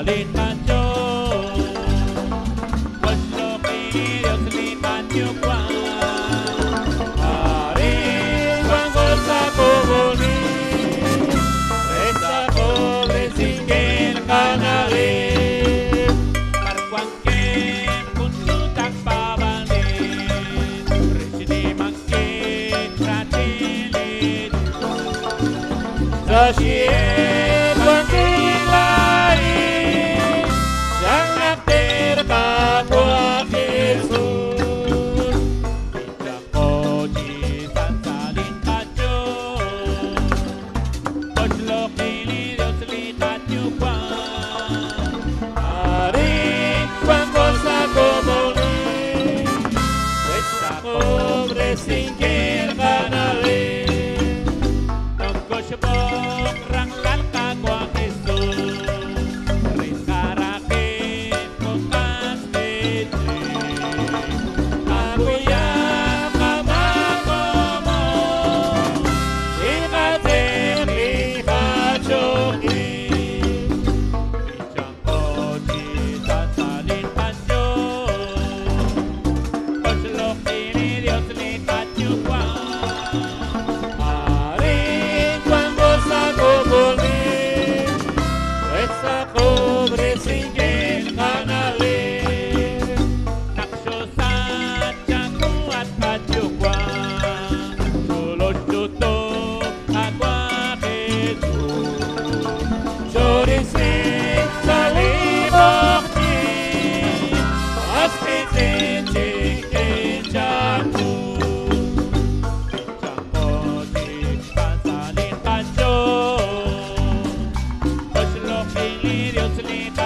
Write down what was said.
salin kanyo Wasloki Dios li kanyo kwa Arin wango sa kubuli Reza pobre singil kanarin Markwangkin kuntutak pabalin Risini mangkin ratilin Sasien wangilain Sangat terbawa Yesus Tidak koji salin kajo Poslok ini Dios lihat juga Arin cuando saco morir Esta pobre singkir kanalin Tongko syebok rangkat kagwa Yesus Rizkarakin bukas bete Aku yang kamagomo Ikatin lihat joki Bijang koji salin kanyo Poslok ini Dios lihat juga Arin cuando saco morir Esa pobre singil kanalin Naksyosan siya kuat kajukwa Sulod tutok agwa Jesus Surisin sa libok ni Aspitin chikin jaku Bijang koji salin kanyo Poslok ini Dios lihat